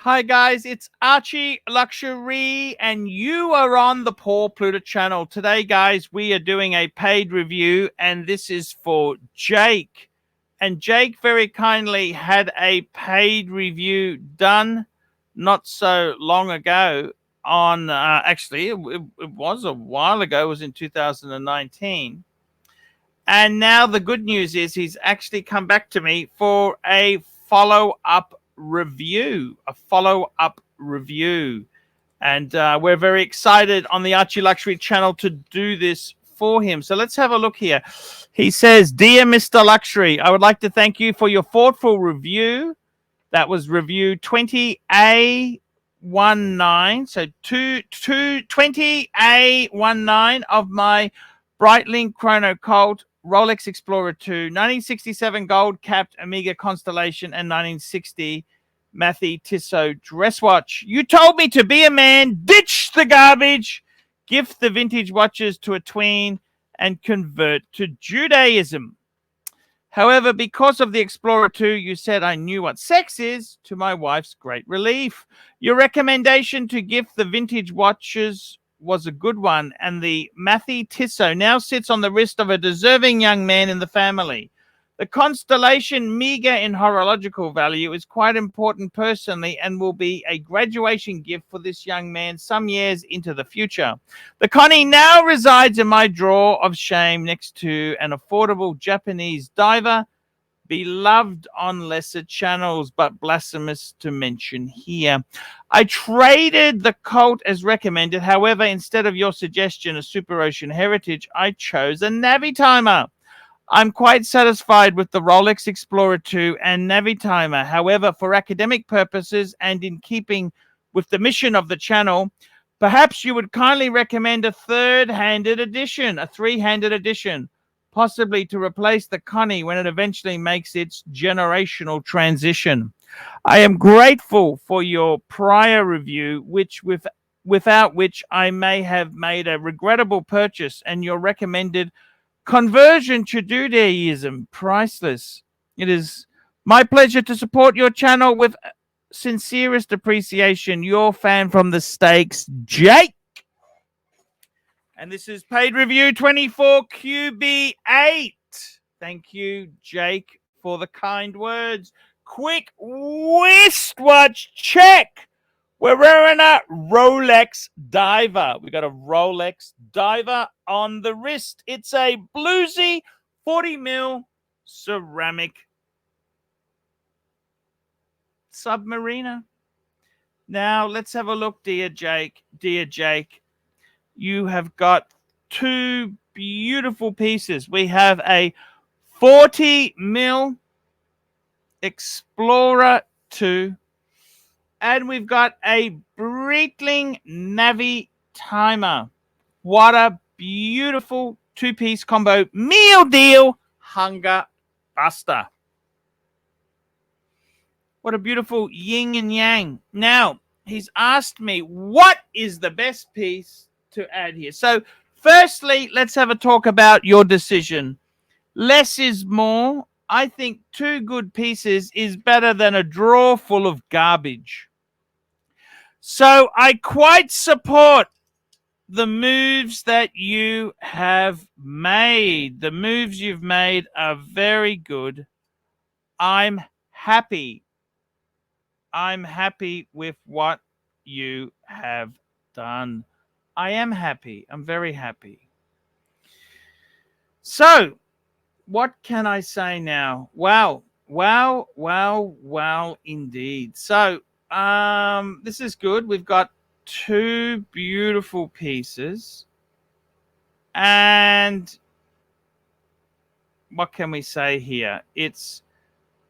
Hi guys, it's Archie Luxury and you are on the Paul Pluta channel. Today guys, we are doing a paid review and this is for Jake. And Jake very kindly had a paid review done not so long ago on, actually it was a while ago, it was in 2019. And now the good news is he's actually come back to me for a follow-up review. And we're very excited on the Archie Luxury channel to do this for him. So let's have a look here. He says, "Dear Mr. Luxury, I would like to thank you for your thoughtful review." That was review 20A19. So 20A19 of my Breitling Chrono Qld Rolex Explorer 2, 1967 gold capped Omega Constellation, and 1960 Mathy Tissot dress watch. You told me to be a man, ditch the garbage, gift the vintage watches to a tween, and convert to Judaism. However, because of the Explorer 2, you said I knew what sex is, to my wife's great relief. Your recommendation to gift the vintage watches was a good one, and the Mathy Tissot now sits on the wrist of a deserving young man in the family. The constellation, meager in horological value, is quite important personally and will be a graduation gift for this young man some years into the future. The Connie now resides in my drawer of shame next to an affordable Japanese diver, beloved on lesser channels, but blasphemous to mention here. I traded the Qld as recommended. However, instead of your suggestion, a Super Ocean Heritage, I chose a Navitimer. I'm quite satisfied with the Rolex Explorer 2 and Navitimer. However, for academic purposes and in keeping with the mission of the channel, perhaps you would kindly recommend a third-handed edition, a three-handed edition, possibly to replace the Connie when it eventually makes its generational transition. I am grateful for your prior review, without which I may have made a regrettable purchase, and your recommended conversion to Judaism, priceless. It is my pleasure to support your channel with sincerest appreciation. Your fan from the Stakes, Jake. And this is paid review 24QB8. Thank you, Jake, for the kind words. Quick wristwatch check. We're wearing a Rolex diver. We got a Rolex diver on the wrist. It's a bluesy 40mm ceramic submariner. Now, let's have a look, dear Jake. Dear Jake, you have got two beautiful pieces. We have a 40mm Explorer 2, and we've got a Breitling Navitimer. What a beautiful two-piece combo meal deal, hunger buster. What a beautiful yin and yang. Now, he's asked me what is the best piece to add here. So firstly, let's have a talk about your decision. Less is more. I think two good pieces is better than a drawer full of garbage. So I quite support the moves that you have made. The moves you've made are very good. I'm happy. I'm happy with what you have done. I am happy. I'm very happy. So, what can I say now? Wow, indeed. So, this is good. We've got two beautiful pieces. And what can we say here? It's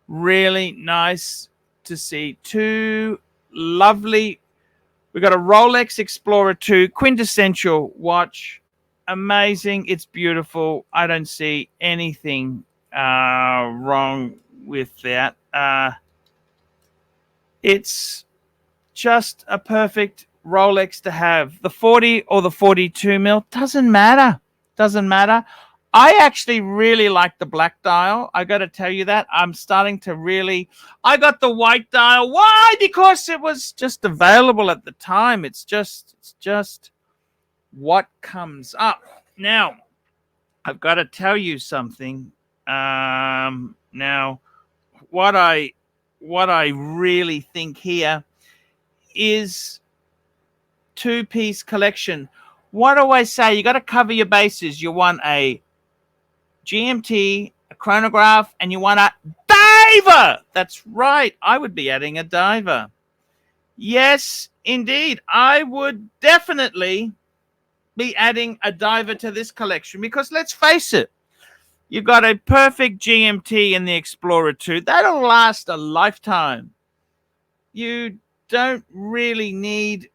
really nice to see two lovely. We got a Rolex Explorer 2 quintessential watch. Amazing. It's beautiful. I don't see anything wrong with that. It's just a perfect Rolex to have. The 40 or the 42 mil doesn't matter. Doesn't matter. I actually really like the black dial. I got to tell you that. I'm starting to really. I got the white dial. Why? Because it was just available at the time. It's just what comes up. Now, I've got to tell you something. Now, what I really think here is two-piece collection. What do I say? You got to cover your bases. You want a GMT, a chronograph, and you want a diver. That's right. I would be adding a diver. Yes, indeed. I would definitely be adding a diver to this collection because let's face it, you've got a perfect GMT in the Explorer 2. That'll last a lifetime. You don't really need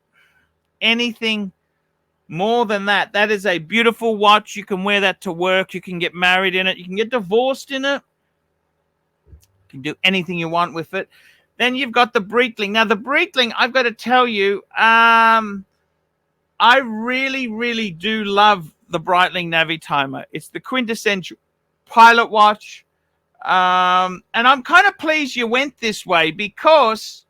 anything more than that. That is a beautiful watch. You can wear that to work. You can get married in it. You can get divorced in it. You can do anything you want with it. Then you've got the Breitling. Now, the Breitling, I've got to tell you, I really, really do love the Breitling Navi Timer. It's the quintessential pilot watch. And I'm kind of pleased you went this way because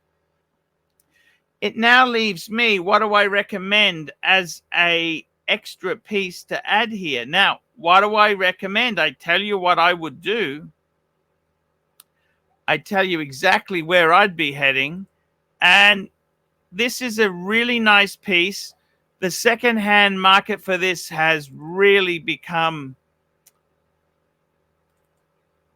it now leaves me, what do I recommend as a extra piece to add here? Now, what do I recommend? I tell you what I would do. I tell you exactly where I'd be heading. And this is a really nice piece. The secondhand market for this has really become,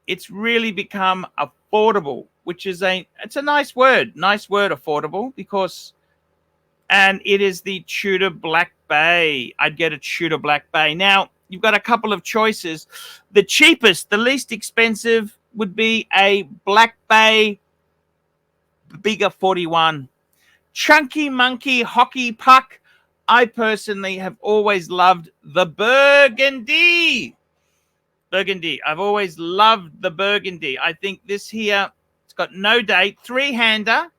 it's really become affordable, which is it's a nice word, affordable, because, and it is the Tudor Black Bay. I'd get a Tudor Black Bay. Now, you've got a couple of choices. The cheapest, the least expensive would be a Black Bay Bigger 41. Chunky Monkey Hockey Puck. I personally have always loved the Burgundy. I've always loved the Burgundy. I think this here, it's got no date, three-hander,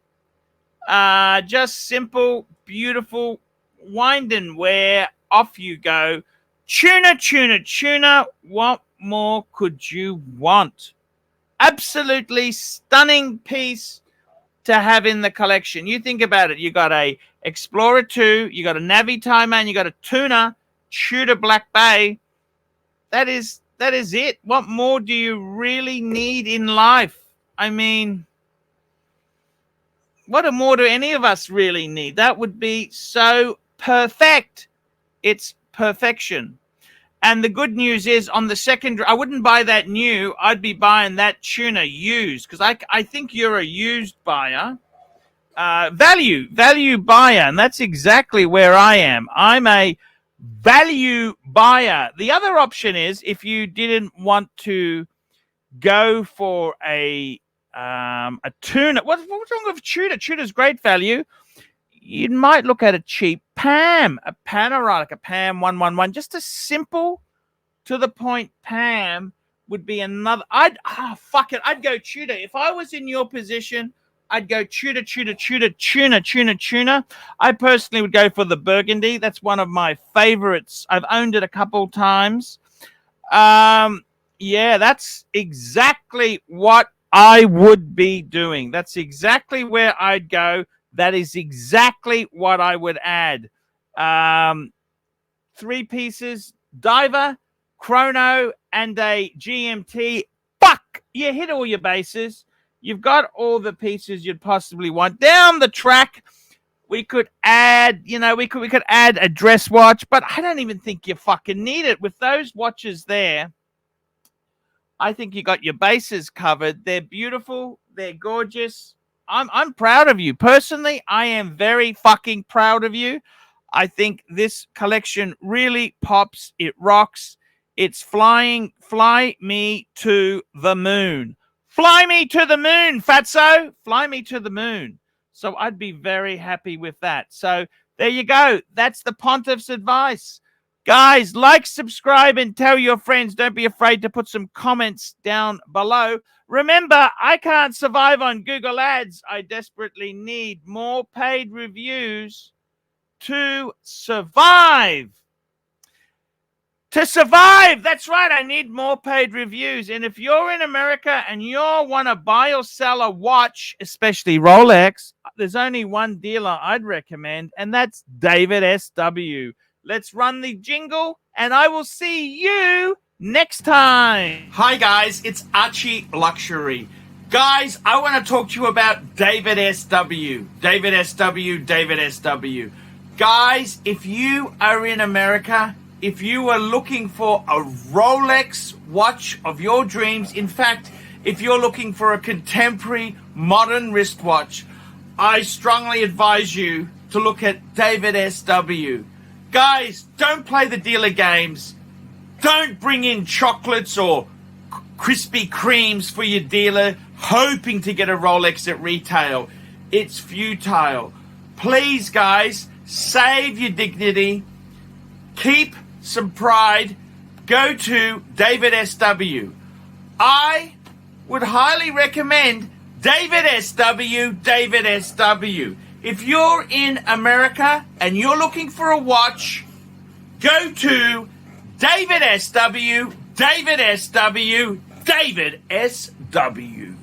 just simple, beautiful, wind and wear, off you go. Tuna. What more could you want? Absolutely stunning piece to have in the collection. You think about it. You got a Explorer 2, you got a Navi Timer, and you got a Tudor Black Bay. That is it. What more do you really need in life? I mean, what more do any of us really need? That would be so perfect. It's perfection. And the good news is on the secondary, I wouldn't buy that new. I'd be buying that tuner used because I think you're a used buyer. Value buyer. And that's exactly where I am. I'm a value buyer. The other option is if you didn't want to go for a tuner. What's wrong with Tudor? Tudor's great value. You might look at a cheap PAM, a Panoramic, a PAM 111. Just a simple, to the point PAM would be another. I'd go Tudor. If I was in your position, I'd go Tudor, tuner. I personally would go for the Burgundy. That's one of my favorites. I've owned it a couple times. Yeah, that's exactly what I would be doing. That's exactly where I'd go. That is exactly what I would add. 3 pieces, diver, chrono, and a GMT. Fuck! You hit all your bases. You've got all the pieces you'd possibly want. Down the track, we could add, we could add a dress watch, but I don't even think you fucking need it. With those watches there, I think you got your bases covered. They're beautiful. They're gorgeous. I'm proud of you. Personally, I am very fucking proud of you. I think this collection really pops. It rocks. It's fly me to the moon. Fly me to the moon, fatso. Fly me to the moon. So I'd be very happy with that. So there you go. That's the Pontiff's advice. Guys, like, subscribe, and tell your friends. Don't be afraid to put some comments down below. Remember, I can't survive on Google Ads. I desperately need more paid reviews to survive. to survive. That's right. I need more paid reviews. And if you're in America and you want to buy or sell a watch, especially Rolex, there's only one dealer I'd recommend, and that's David SW. Let's run the jingle, and I will see you next time. Hi, guys. It's Archie Luxury. Guys, I want to talk to you about David SW. David SW, David SW. Guys, if you are in America, if you are looking for a Rolex watch of your dreams, in fact, if you're looking for a contemporary modern wristwatch, I strongly advise you to look at David SW. Guys, don't play the dealer games. Don't bring in chocolates or Krispy Kremes for your dealer hoping to get a Rolex at retail. It's futile. Please, guys, save your dignity. Keep some pride. Go to David SW. I would highly recommend David SW, David SW. If you're in America and you're looking for a watch, go to David SW, David SW, David SW.